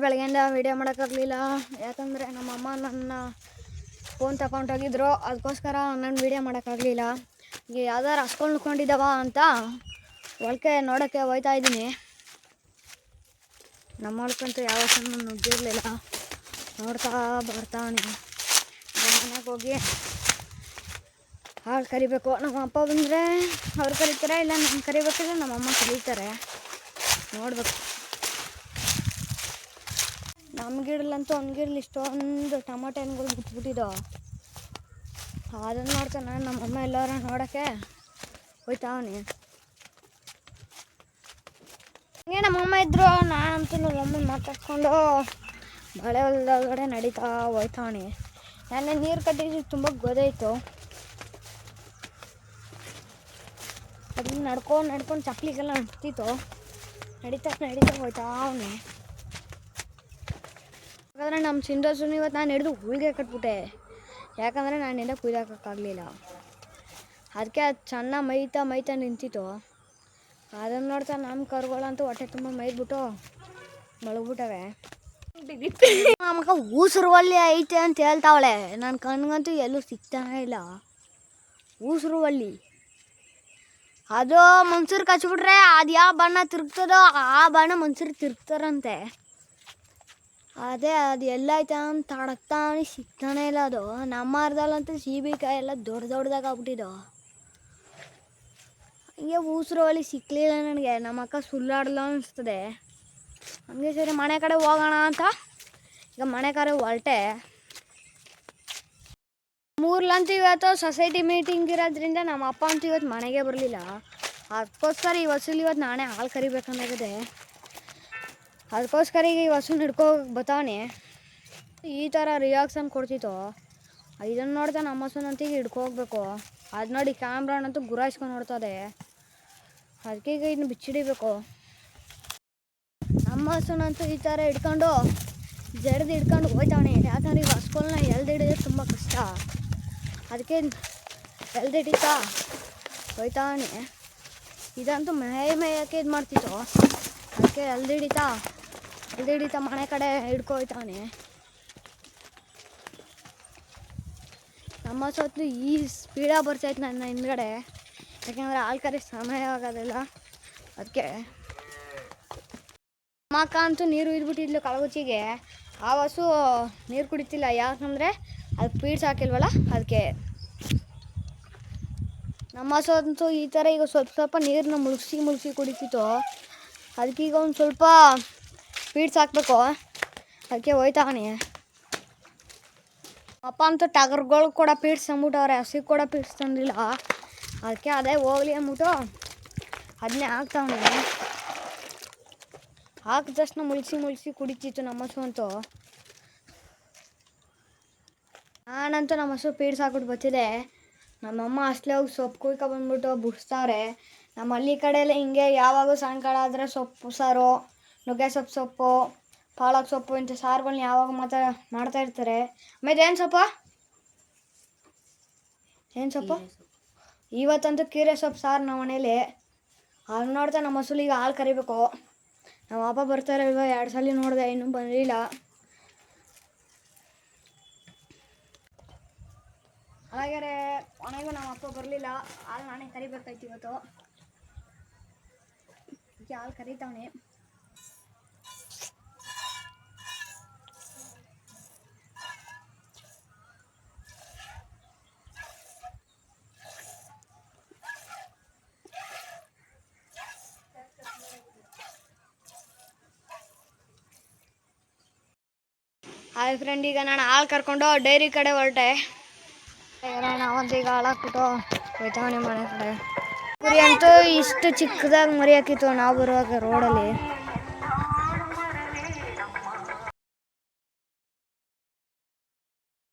ಬೆಳಗ್ಗೆಯಿಂದ ವೀಡಿಯೋ ಮಾಡೋಕ್ಕಾಗಲಿಲ್ಲ, ಯಾಕಂದರೆ ನಮ್ಮಮ್ಮ ನನ್ನ ಫೋನ್ ತಗೊಂಡೋಗಿದ್ರು. ಅದಕ್ಕೋಸ್ಕರ ನಾನು ವೀಡಿಯೋ ಮಾಡೋಕ್ಕಾಗಲಿಲ್ಲ. ಈಗ ಯಾವ್ದಾರು ಹಸ್ಕೊಂಡು ಉಳ್ಕೊಂಡಿದ್ದಾವ ಅಂತ ಒಳಕ್ಕೆ ನೋಡೋಕ್ಕೆ ಹೋಗ್ತಾ ಇದ್ದೀನಿ. ನಮ್ಮ ಹೊಳ್ಕಂತೂ ಯಾವ ಹಸನ್ನು ನುಗ್ಗಿರಲಿಲ್ಲ. ನೋಡ್ತಾ ಬರ್ತಾನೆ. ಮನೆಗೆ ಹೋಗಿ ಹಾಳು ಕರಿಬೇಕು. ನಮ್ಮ ಅಪ್ಪ ಬಂದರೆ ಅವ್ರು ಕರೀತಾರೆ, ಇಲ್ಲ ನಾನು ಕರಿಬೇಕಿಲ್ಲ ನಮ್ಮಮ್ಮ ಕರೀತಾರೆ. ನೋಡ್ಬೇಕು. ನಮ್ಮ ಗಿಡಲ್ಲಂತೂ ಒಂದು ಗಿಡಲಿ ಇಷ್ಟೊಂದು ಟೊಮೊಟೊ ಹಣ್ಣುಗಳು ಬಿಟ್ಬಿಟ್ಟಿದ್ದೋ. ಅದನ್ನು ನೋಡ್ತಾನೆ ನಮ್ಮಮ್ಮ ಎಲ್ಲರೂ ನೋಡೋಕ್ಕೆ ಹೋಯ್ತಾವನಿ. ಹಂಗೆ ನಮ್ಮಮ್ಮ ಇದ್ದರು. ನಾನಂತೂ ನಮ್ಮಮ್ಮ ಮಾತಾಡ್ಕೊಂಡು ಮಳೆ ಹೊಲದೊಳಗಡೆ ನಡೀತಾ ಹೋಯ್ತಾವನಿ. ನಾನೇ ನೀರು ಕಟ್ಟಿದ್ದು ತುಂಬ ಗೊತ್ತಾಯಿತು. ಅದನ್ನ ನಡ್ಕೊಂಡು ಚಪ್ಪಲಿಗೆಲ್ಲ ಅಂಟಿತ್ತು. ನಡೀತಾ ಹೋಯ್ತಾವನಿ. ಯಾಕಂದರೆ ನಮ್ಮ ಸಿಂಧೋಸನ್ನು ಇವತ್ತು ನಾನು ಹಿಡಿದು ಹುಳಿಗೆ ಕಟ್ಬಿಟ್ಟೆ. ಯಾಕಂದರೆ ನಾನಿಂದ ಕುಯ್ದಾಕೋಕ್ಕಾಗಲಿಲ್ಲ. ಅದಕ್ಕೆ ಅದು ಚೆನ್ನಾಗಿ ಮೈತಾ ನಿಂತಿತ್ತು. ಅದನ್ನು ನೋಡ್ತಾ ನಮ್ಮ ಕರುಗಳಂತೂ ಹೊಟ್ಟೆ ತುಂಬ ಮೈದ್ಬಿಟ್ಟು ಮಲಗ್ಬಿಟ್ಟವೆ. ನಮಗೆ ಊಸರುವಳ್ಳಿ ಐತೆ ಅಂತ ಹೇಳ್ತಾವಳೆ. ನನ್ನ ಕಣ್ಗಂತೂ ಎಲ್ಲೂ ಸಿಗ್ತಾನೇ ಇಲ್ಲ. ಊಸರುವಳ್ಳಿ ಅದು ಮನ್ಸೂರು ಕಚ್ಬಿಟ್ರೆ ಅದು ಯಾವ ಬಣ್ಣ ತಿರುಗ್ತದೋ ಆ ಬಣ್ಣ ಮನ್ಸೂರು ತಿರುಗ್ತಾರಂತೆ. ಅದೇ ಅದು ಎಲ್ಲೈತೆ ಅಂತ ತಡಕ್ತಾನೆ ಸಿಗ್ತಾನೆ ಇಲ್ಲ. ಅದು ನಮ್ಮ ಅರ್ಧಲ್ಲಂತೂ ಸೀಬೆಕಾಯಿ ಎಲ್ಲ ದೊಡ್ಡದಾಗಿ ಆಗ್ಬಿಟ್ಟಿದ್ದು. ಹಂಗೆ ಊಸರುವಳ್ಳಿ ಸಿಕ್ಕಲಿಲ್ಲ ನನಗೆ. ನಮ್ಮ ಅಕ್ಕ ಸುಳ್ಳಾಡಲ್ಲ ಅನಿಸ್ತದೆ. ಹಂಗೆ ಸರಿ ಮನೆ ಕಡೆ ಹೋಗೋಣ ಅಂತ ಈಗ ಮನೆ ಕಡೆ ಹೊರಟೆ. ಮೂರ್ಲಂತೂ ಇವತ್ತು ಸೊಸೈಟಿ ಮೀಟಿಂಗ್ ಇರೋದ್ರಿಂದ ನಮ್ಮ ಅಪ್ಪ ಅಂತೂ ಇವತ್ತು ಮನೆಗೆ ಬರಲಿಲ್ಲ. ಅದಕ್ಕೋಸ್ಕರ ಈ ವಸೂಲಿ ಇವತ್ತು ನಾನೇ ಹಾಲು ಕರಿಬೇಕಂದಾಗಿದೆ. ಅದಕ್ಕೋಸ್ಕರ ಈಗ ಈ ವಸೂಲು ಹಿಡ್ಕೋಗಿ ಬತ್ತಾವನೆ. ಈ ಥರ ರಿಯಾಕ್ಷನ್ ಕೊಡ್ತಿತ್ತು. ಇದನ್ನು ನೋಡ್ತಾ ನಮ್ಮ ಹಸುನಂತೀಗ ಹಿಡ್ಕೋಗ್ಬೇಕು. ಅದು ನೋಡಿ ಕ್ಯಾಮ್ರಾನಂತೂ ಗುರಾಯಿಸ್ಕೊಂಡು ನೋಡ್ತದೆ. ಅದಕ್ಕೆ ಈಗ ಇನ್ನು ಬಿಚ್ಚಿಡಿಬೇಕು. ನಮ್ಮ ಹಸುನಂತೂ ಈ ಥರ ಹಿಡ್ಕೊಂಡು ಹಿಡ್ಕೊಂಡು ಹೋಯ್ತಾವನೆ. ಯಾಕಂದ್ರೆ ಈಗ ಹಸುಗಳನ್ನ ಹಿಡಿಯೋದು ತುಂಬ ಕಷ್ಟ. ಅದಕ್ಕೆ ಹಿಡಿತಾ ಹೋಯ್ತಾವನೆ. ಇದಂತೂ ಮೇಯಕ್ಕೆ ಇದು ಮಾಡ್ತಿತ್ತು. ಅದಕ್ಕೆ ಹಿಡಿತಾ ಮನೆ ಕಡೆ ಹಿಡ್ಕೊಯ್ತಾವನೆ. ನಮ್ಮ ಹಸು ಈ ಸ್ಪೀಡಾಗಿ ಬರ್ತೈತೆ ನನ್ನ ಹಿಂದ್ಗಡೆ. ಯಾಕೆಂದರೆ ಹಾಲು ಕರಿ ಸಮಯ ಆಗೋದಿಲ್ಲ. ಅದಕ್ಕೆ ನಮ್ಮ ಅಕ್ಕ ಅಂತೂ ನೀರು ಇದ್ಬಿಟ್ಟಿದ್ಲು ಕಳಗುಚ್ಚಿಗೆ. ಆ ಹಸು ನೀರು ಕುಡಿತಿಲ್ಲ. ಯಾಕಂದರೆ ಅದಕ್ಕೆ ಪೀಡ್ಸ್ ಹಾಕಿಲ್ವಲ್ಲ ಅದಕ್ಕೆ. ನಮ್ಮ ಹಸು ಅಂತೂ ಈ ಥರ ಈಗ ಸ್ವಲ್ಪ ನೀರನ್ನ ಮುಳುಗಿಸಿ ಕುಡಿತಿತ್ತು. ಅದಕ್ಕೀಗ ಒಂದು ಸ್ವಲ್ಪ ಪೀಡ್ಸ್ ಹಾಕಬೇಕು. ಅದಕ್ಕೆ ಹೋಯ್ತಾವನಿ. ಅಪ್ಪ ಅಂತೂ ಟಗರ್ಗಳು ಕೂಡ ಪೀಡ್ಸ್ ತಂದ್ಬಿಟ್ಟವ್ರೆ. ಹಸಿಗೆ ಕೂಡ ಪೀಡ್ಸ್ ತಂದಿಲ್ಲ. ಅದಕ್ಕೆ ಅದೇ ಹೋಗ್ಲಿ ಅಂದ್ಬಿಟ್ಟು ಅದನ್ನೇ ಹಾಕ್ತಾವನಿ. ಹಾಕಿದ ತಕ್ಷಣ ಮುಳುಗಿಸಿ ಕುಡಿತಿತ್ತು ನಮ್ಮ ಹಸು ಅಂತೂ. ನಾನಂತೂ ನಮ್ಮ ಹಸು ಪೀಡ್ಸ್ ಹಾಕ್ಬಿಟ್ಟು ಬರ್ತಿದ್ದೆ. ನಮ್ಮಮ್ಮ ಅಷ್ಟಲೇ ಹೋಗಿ ಸೊಪ್ಪು ಕುಯ್ಕೊಬಂದ್ಬಿಟ್ಟು ಬುಡ್ಸ್ತಾವ್ರೆ. ನಮ್ಮ ಹಳ್ಳಿ ಕಡೆ ಎಲ್ಲ ಹಿಂಗೆ ಯಾವಾಗೂ ಸಾಯಂಕಾಲ ಆದರೆ ಸೊಪ್ಪು ಸಾರು, ನುಗ್ಗೆ ಸೊಪ್ಪು, ಪಾಲಕ್ ಸೊಪ್ಪು ಇಂಥ ಸಾರುಗಳನ್ನ ಯಾವಾಗ ಮಾಡ್ತಾ ಇರ್ತಾರೆ. ಆಮೇಲೆ ಏನು ಸೊಪ್ಪು ಇವತ್ತಂತೂ ಕೀರೆ ಸೊಪ್ಪು ಸಾರು ನಮ್ಮ ಮನೇಲಿ. ಅದು ನೋಡ್ತಾ ನಮ್ಮ ಹಸುಲಿಗೆ ಹಾಲು ಕರಿಬೇಕು. ನಮ್ಮ ಅಪ್ಪ ಬರ್ತಾರೆ ಇಲ್ವ 2 ಸಲ ನೋಡಿದೆ, ಇನ್ನೂ ಬರಲಿಲ್ಲ. ಹಾಗೆ ಕೊನೆಗೂ ನಮ್ಮ ಅಪ್ಪ ಬರಲಿಲ್ಲ. ಹಾಲು ನಾನೇ ಕರಿಬೇಕಾಯ್ತು ಇವತ್ತು. ಹಾಲು ಕರಿತಾವನೆ. ಹಾಯ್ ಫ್ರೆಂಡ್, ಈಗ ನಾನು ಹಾಲು ಕರ್ಕೊಂಡು ಡೈರಿ ಕಡೆ ಹೊರಟೆ. ನಾವಂತೂ ಈಗ ಹಾಲು ಹಾಕ್ಬಿಟ್ಟು ಹೋಯ್ತಾವನಿ ಮನೆ ಕಡೆ. ಕುರಿ ಅಂತೂ ಇಷ್ಟು ಚಿಕ್ಕದಾಗಿ ಮರಿ ಹಾಕಿತ್ತು ನಾವು ಬರುವಾಗ ರೋಡಲ್ಲಿ.